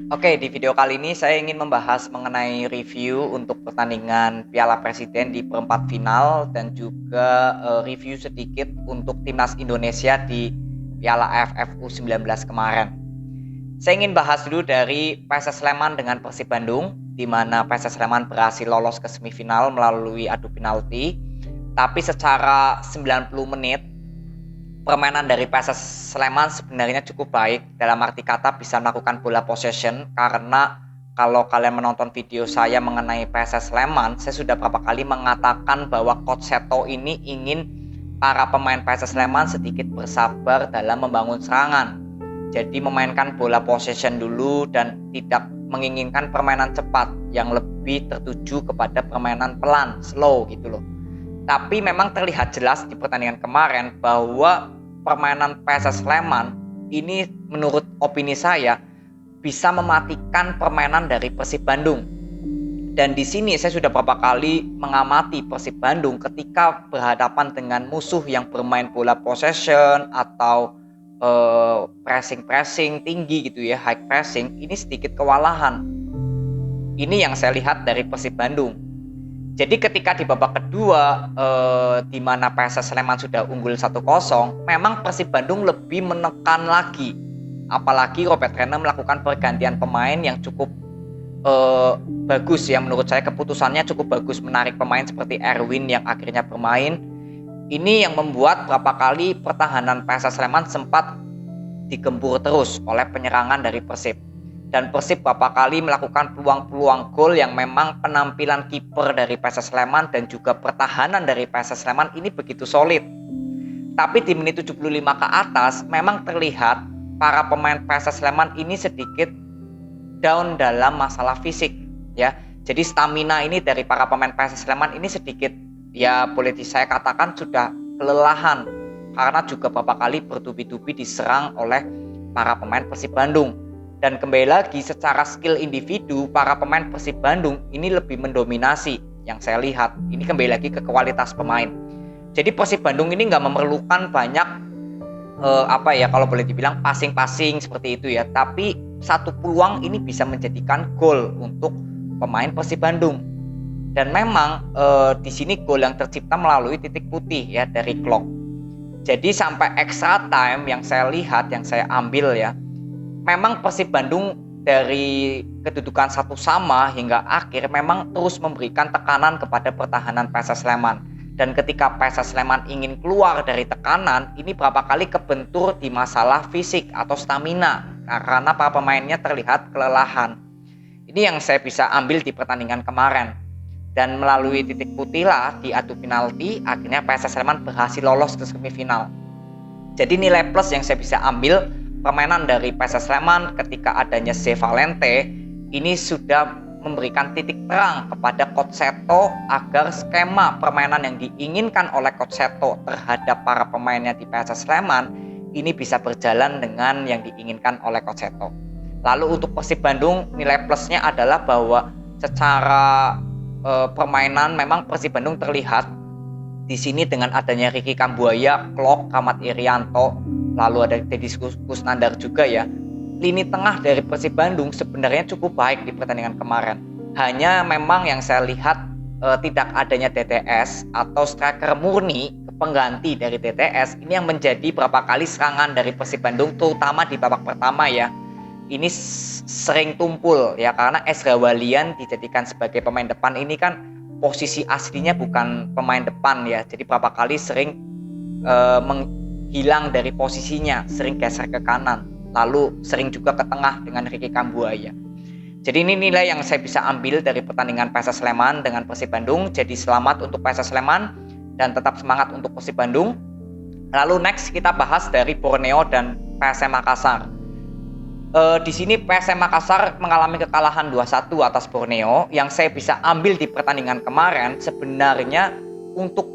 Oke, di video kali ini saya ingin membahas mengenai review untuk pertandingan Piala Presiden di perempat final dan juga review sedikit untuk timnas Indonesia di Piala AFF U19 kemarin. Saya ingin bahas dulu dari PSS Sleman dengan Persib Bandung, di mana PSS Sleman berhasil lolos ke semifinal melalui adu penalti. Tapi secara 90 menit permainan dari PSS Sleman sebenarnya cukup baik, dalam arti kata bisa melakukan bola possession, karena kalau kalian menonton video saya mengenai PSS Sleman, saya sudah beberapa kali mengatakan bahwa Coach Seto ini ingin para pemain PSS Sleman sedikit bersabar dalam membangun serangan. Jadi memainkan bola possession dulu dan tidak menginginkan permainan cepat yang lebih tertuju kepada permainan pelan, slow gitu loh. Tapi memang terlihat jelas di pertandingan kemarin bahwa permainan PSS Sleman ini menurut opini saya bisa mematikan permainan dari Persib Bandung. Dan di sini saya sudah beberapa kali mengamati Persib Bandung ketika berhadapan dengan musuh yang bermain bola possession atau pressing tinggi gitu ya, high pressing, ini sedikit kewalahan. Ini yang saya lihat dari Persib Bandung. Jadi ketika di babak kedua di mana PSS Sleman sudah unggul 1-0, memang Persib Bandung lebih menekan lagi. Apalagi Robert Rene melakukan pergantian pemain yang cukup bagus ya, menurut saya keputusannya cukup bagus, menarik pemain seperti Erwin yang akhirnya bermain. Ini yang membuat beberapa kali pertahanan PSS Sleman sempat digempur terus oleh penyerangan dari Persib. Dan Persib beberapa kali melakukan peluang-peluang gol yang memang penampilan kiper dari PSS Sleman dan juga pertahanan dari PSS Sleman ini begitu solid. Tapi di menit 75 ke atas memang terlihat para pemain PSS Sleman ini sedikit down dalam masalah fisik ya. Jadi stamina ini dari para pemain PSS Sleman ini sedikit ya boleh saya katakan sudah kelelahan, karena juga beberapa kali bertubi-tubi diserang oleh para pemain Persib Bandung. Dan kembali lagi secara skill individu para pemain Persib Bandung ini lebih mendominasi yang saya lihat. Ini kembali lagi ke kualitas pemain. Jadi Persib Bandung ini nggak memerlukan banyak kalau boleh dibilang passing seperti itu ya. Tapi satu peluang ini bisa menjadikan gol untuk pemain Persib Bandung. Dan memang di sini gol yang tercipta melalui titik putih ya dari Klok. Jadi sampai extra time yang saya lihat, yang saya ambil ya, memang Persib Bandung dari kedudukan 1-1 hingga akhir memang terus memberikan tekanan kepada pertahanan PSS Sleman. Dan ketika PSS Sleman ingin keluar dari tekanan, ini berapa kali kebentur di masalah fisik atau stamina, karena para pemainnya terlihat kelelahan. Ini yang saya bisa ambil di pertandingan kemarin. Dan melalui titik putih lah di adu penalti, akhirnya PSS Sleman berhasil lolos ke semifinal. Jadi nilai plus yang saya bisa ambil, permainan dari PSS Sleman ketika adanya C. Valente ini sudah memberikan titik terang kepada Coach Seto agar skema permainan yang diinginkan oleh Coach Seto terhadap para pemainnya di PSS Sleman ini bisa berjalan dengan yang diinginkan oleh Coach Seto. Lalu untuk Persib Bandung, nilai plusnya adalah bahwa secara permainan memang Persib Bandung terlihat di sini dengan adanya Ricky Kambuaya, Klok, Ahmad Irianto, lalu ada Deddy Kusnandar juga ya. Lini tengah dari Persib Bandung sebenarnya cukup baik di pertandingan kemarin. Hanya memang yang saya lihat tidak adanya TTS atau striker murni pengganti dari TTS ini yang menjadi beberapa kali serangan dari Persib Bandung, terutama di babak pertama ya. Ini sering tumpul ya, karena Ezra Walian dijadikan sebagai pemain depan ini kan posisi aslinya bukan pemain depan ya. Jadi beberapa kali sering menghilang dari posisinya, sering geser ke kanan, lalu sering juga ke tengah dengan Ricky Kambuaya. Jadi ini nilai yang saya bisa ambil dari pertandingan PSS Sleman dengan Persib Bandung. Jadi selamat untuk PSS Sleman dan tetap semangat untuk Persib Bandung. Lalu next kita bahas dari Borneo dan PSM Makassar. Di sini PSM Makassar mengalami kekalahan 2-1 atas Borneo. Yang saya bisa ambil di pertandingan kemarin sebenarnya untuk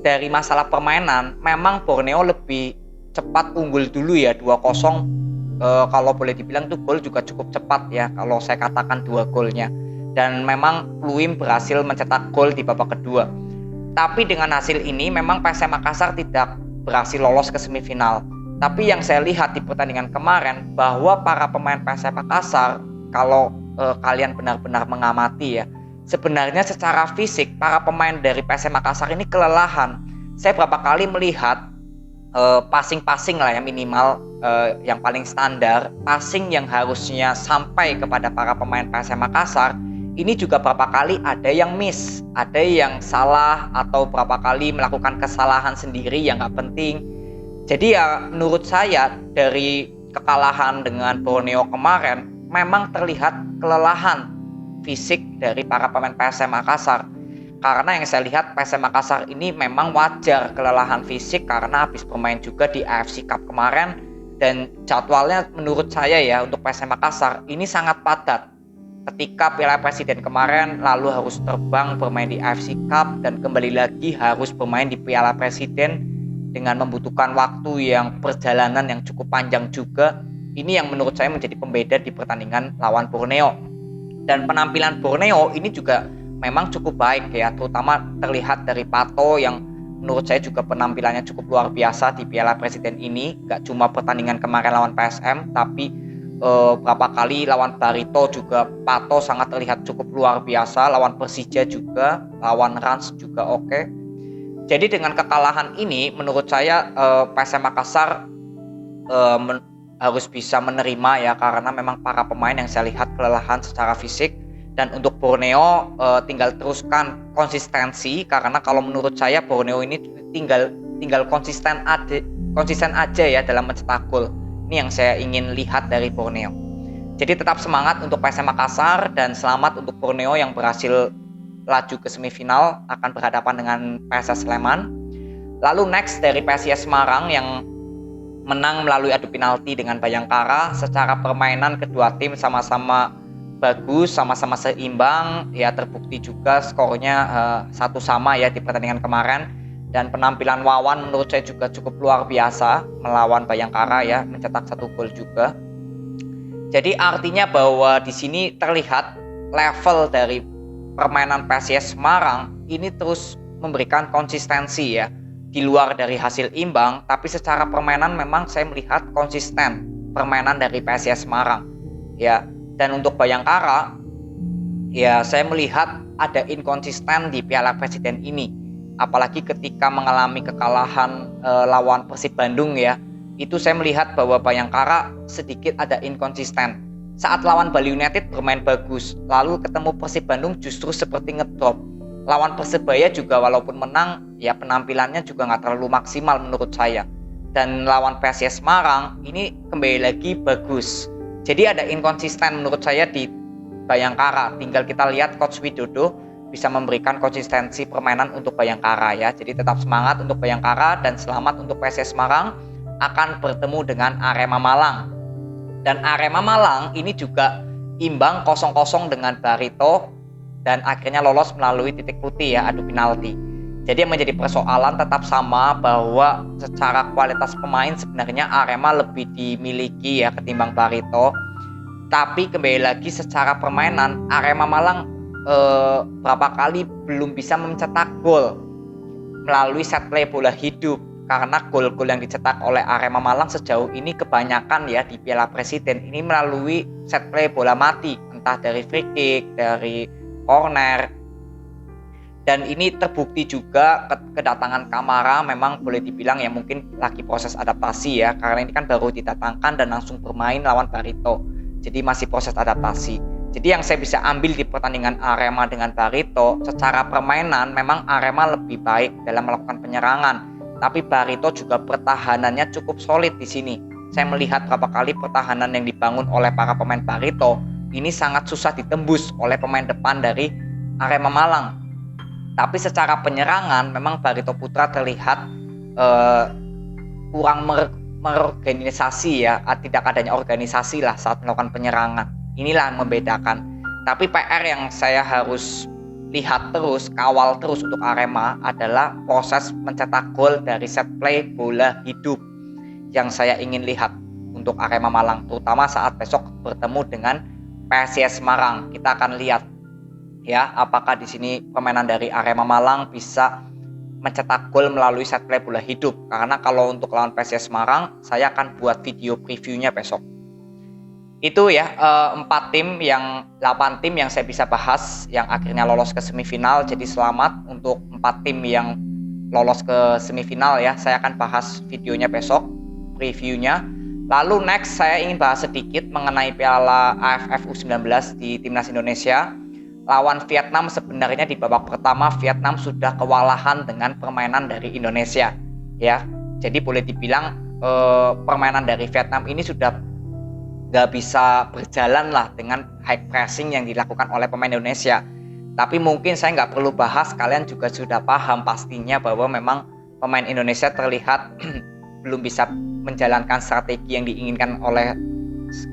dari masalah permainan, memang Borneo lebih cepat unggul dulu ya 2-0. Kalau boleh dibilang tuh gol juga cukup cepat ya, kalau saya katakan 2 golnya. Dan memang Pluim berhasil mencetak gol di babak kedua. Tapi dengan hasil ini memang PSM Makassar tidak berhasil lolos ke semifinal. Tapi yang saya lihat di pertandingan kemarin bahwa para pemain PSM Makassar kalau kalian benar-benar mengamati ya, sebenarnya secara fisik para pemain dari PSM Makassar ini kelelahan. Saya berapa kali melihat passing-passing lah ya minimal, yang paling standar, passing yang harusnya sampai kepada para pemain PSM Makassar, ini juga berapa kali ada yang miss, ada yang salah, atau berapa kali melakukan kesalahan sendiri yang nggak penting. Jadi ya menurut saya dari kekalahan dengan Borneo kemarin memang terlihat kelelahan fisik dari para pemain PSM Makassar. Karena yang saya lihat PSM Makassar ini memang wajar kelelahan fisik karena habis bermain juga di AFC Cup kemarin, dan jadwalnya menurut saya ya untuk PSM Makassar ini sangat padat. Ketika Piala Presiden kemarin lalu harus terbang bermain di AFC Cup dan kembali lagi harus bermain di Piala Presiden dengan membutuhkan waktu yang perjalanan yang cukup panjang juga. Ini yang menurut saya menjadi pembeda di pertandingan lawan Borneo. Dan penampilan Borneo ini juga memang cukup baik ya, terutama terlihat dari Pato yang menurut saya juga penampilannya cukup luar biasa di Piala Presiden ini. Gak cuma pertandingan kemarin lawan PSM, tapi berapa kali lawan Barito juga Pato sangat terlihat cukup luar biasa, lawan Persija juga, lawan Rans juga oke. Jadi dengan kekalahan ini menurut saya PSM Makassar harus bisa menerima ya, karena memang para pemain yang saya lihat kelelahan secara fisik. Dan untuk Borneo tinggal teruskan konsistensi, karena kalau menurut saya Borneo ini tinggal konsisten aja ya dalam mencetak gol. Ini yang saya ingin lihat dari Borneo. Jadi tetap semangat untuk PSM Makassar dan selamat untuk Borneo yang berhasil laju ke semifinal, akan berhadapan dengan PSS Sleman. Lalu next dari PSIS Semarang yang menang melalui adu penalti dengan Bayangkara. Secara permainan kedua tim sama-sama bagus, sama-sama seimbang ya, terbukti juga skornya 1-1 ya di pertandingan kemarin. Dan penampilan Wawan menurut saya juga cukup luar biasa melawan Bayangkara ya, mencetak 1 gol juga. Jadi artinya bahwa di sini terlihat level dari permainan PSIS Semarang ini terus memberikan konsistensi ya, di luar dari hasil imbang, tapi secara permainan memang saya melihat konsisten permainan dari PSIS Semarang ya. Dan untuk Bayangkara ya, saya melihat ada inkonsisten di Piala Presiden ini, apalagi ketika mengalami kekalahan lawan Persib Bandung ya. Itu saya melihat bahwa Bayangkara sedikit ada inkonsisten. Saat lawan Bali United bermain bagus, lalu ketemu Persib Bandung justru seperti ngedrop. Lawan Persebaya juga walaupun menang ya, penampilannya juga nggak terlalu maksimal menurut saya. Dan lawan PSIS Semarang ini kembali lagi bagus. Jadi ada inkonsisten menurut saya di Bayangkara. Tinggal kita lihat Coach Widodo bisa memberikan konsistensi permainan untuk Bayangkara ya. Jadi tetap semangat untuk Bayangkara dan selamat untuk PSIS Semarang akan bertemu dengan Arema Malang. Dan Arema Malang ini juga imbang 0-0 dengan Barito dan akhirnya lolos melalui titik putih ya, adu penalti. Jadi yang menjadi persoalan tetap sama, bahwa secara kualitas pemain sebenarnya Arema lebih dimiliki ya ketimbang Barito. Tapi kembali lagi secara permainan Arema Malang berapa kali belum bisa mencetak gol melalui set play bola hidup. Karena gol-gol yang dicetak oleh Arema Malang sejauh ini kebanyakan ya di Piala Presiden ini melalui set play bola mati, entah dari free kick, dari corner. Dan ini terbukti juga kedatangan Kamara memang boleh dibilang ya mungkin lagi proses adaptasi ya, karena ini kan baru didatangkan dan langsung bermain lawan Barito. Jadi masih proses adaptasi. Jadi yang saya bisa ambil di pertandingan Arema dengan Barito, secara permainan memang Arema lebih baik dalam melakukan penyerangan. Tapi Barito juga pertahanannya cukup solid di sini. Saya melihat berapa kali pertahanan yang dibangun oleh para pemain Barito ini sangat susah ditembus oleh pemain depan dari Arema Malang. Tapi secara penyerangan memang Barito Putra terlihat kurang merorganisasi ya, tidak adanya organisasi lah saat melakukan penyerangan. Inilah yang membedakan. Tapi PR yang saya harus lihat terus, kawal terus untuk Arema adalah proses mencetak gol dari set play bola hidup yang saya ingin lihat untuk Arema Malang, terutama saat besok bertemu dengan PSIS Semarang. Kita akan lihat ya apakah di sini permainan dari Arema Malang bisa mencetak gol melalui set play bola hidup. Karena kalau untuk lawan PSIS Semarang saya akan buat video previewnya besok. Itu ya 8 tim yang saya bisa bahas yang akhirnya lolos ke semifinal. Jadi selamat untuk 4 tim yang lolos ke semifinal ya. Saya akan bahas videonya besok, previewnya. Lalu next saya ingin bahas sedikit mengenai Piala AFF U19 di Timnas Indonesia. Lawan Vietnam sebenarnya di babak pertama Vietnam sudah kewalahan dengan permainan dari Indonesia ya. Jadi boleh dibilang permainan dari Vietnam ini sudah nggak bisa berjalan lah dengan high pressing yang dilakukan oleh pemain Indonesia. Tapi mungkin saya nggak perlu bahas, kalian juga sudah paham pastinya bahwa memang pemain Indonesia terlihat belum bisa menjalankan strategi yang diinginkan oleh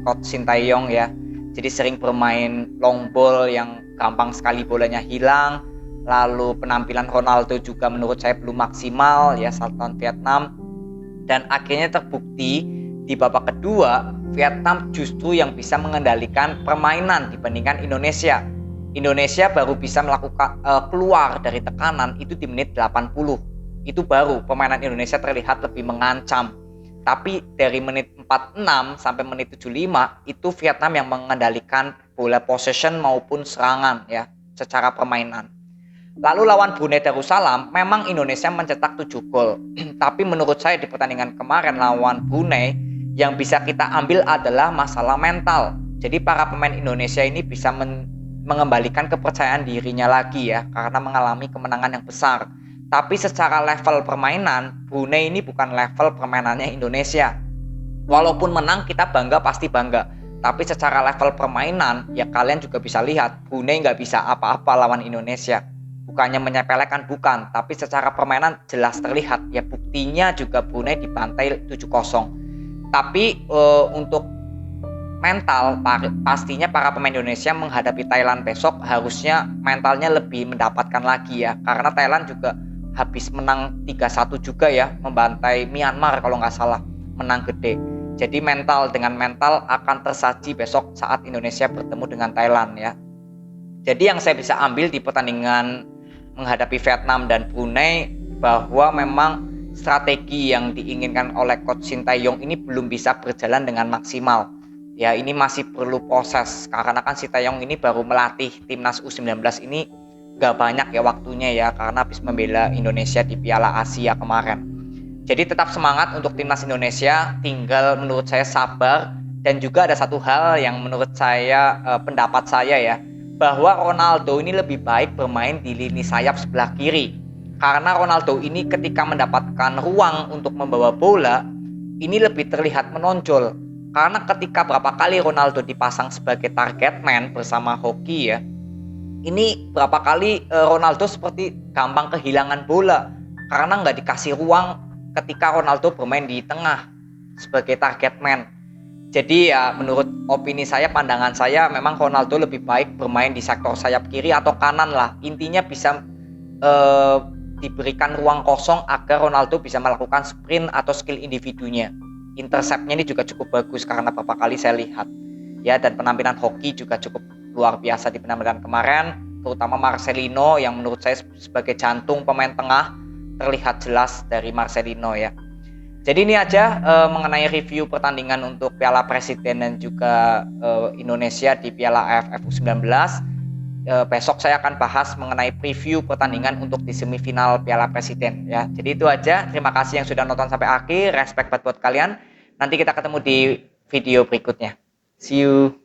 Coach Sintayong ya. Jadi sering bermain long ball yang gampang sekali bolanya hilang. Lalu penampilan Ronaldo juga menurut saya belum maksimal ya saat lawan Vietnam. Dan akhirnya terbukti di babak kedua Vietnam justru yang bisa mengendalikan permainan dibandingkan Indonesia. Indonesia baru bisa melakukan keluar dari tekanan itu di menit 80. Itu baru permainan Indonesia terlihat lebih mengancam. Tapi dari menit 46 sampai menit 75 itu Vietnam yang mengendalikan bola possession maupun serangan ya secara permainan. Lalu lawan Brunei Darussalam memang Indonesia mencetak 7 gol. Tapi menurut saya di pertandingan kemarin lawan Brunei yang bisa kita ambil adalah masalah mental. Jadi para pemain Indonesia ini bisa mengembalikan kepercayaan dirinya lagi ya karena mengalami kemenangan yang besar. Tapi secara level permainan Brunei ini bukan level permainannya Indonesia. Walaupun menang kita bangga, pasti bangga. Tapi secara level permainan ya kalian juga bisa lihat Brunei nggak bisa apa-apa lawan Indonesia. Bukannya menyepelekan, bukan, tapi secara permainan jelas terlihat ya, buktinya juga Brunei dibantai 7-0. Tapi untuk mental pastinya para pemain Indonesia menghadapi Thailand besok harusnya mentalnya lebih mendapatkan lagi ya, karena Thailand juga habis menang 3-1 juga ya, membantai Myanmar kalau nggak salah, menang gede. Jadi mental dengan mental akan tersaji besok saat Indonesia bertemu dengan Thailand ya. Jadi yang saya bisa ambil di pertandingan menghadapi Vietnam dan Brunei bahwa memang strategi yang diinginkan oleh Coach Sintayong ini belum bisa berjalan dengan maksimal. Ya ini masih perlu proses karena kan Sintayong ini baru melatih timnas U19 ini gak banyak ya waktunya ya karena habis membela Indonesia di Piala Asia kemarin. Jadi tetap semangat untuk timnas Indonesia, tinggal menurut saya sabar. Dan juga ada satu hal yang menurut saya pendapat saya ya, bahwa Ronaldo ini lebih baik bermain di lini sayap sebelah kiri. Karena Ronaldo ini ketika mendapatkan ruang untuk membawa bola, ini lebih terlihat menonjol. Karena ketika berapa kali Ronaldo dipasang sebagai target man bersama Hoki ya, ini berapa kali Ronaldo seperti gampang kehilangan bola. Karena nggak dikasih ruang ketika Ronaldo bermain di tengah sebagai target man. Jadi ya menurut opini saya, pandangan saya, memang Ronaldo lebih baik bermain di sektor sayap kiri atau kanan lah. Intinya bisa diberikan ruang kosong agar Ronaldo bisa melakukan sprint atau skill individunya. Interceptnya ini juga cukup bagus karena beberapa kali saya lihat. Ya, dan penampilan Hoki juga cukup luar biasa di penampilan kemarin, terutama Marcelino yang menurut saya sebagai jantung pemain tengah terlihat jelas dari Marcelino ya. Jadi ini aja mengenai review pertandingan untuk Piala Presiden dan juga Indonesia di Piala AFF U19. Besok saya akan bahas mengenai preview pertandingan untuk di semifinal Piala Presiden ya. Jadi itu aja. Terima kasih yang sudah nonton sampai akhir. Respect buat kalian. Nanti kita ketemu di video berikutnya. See you.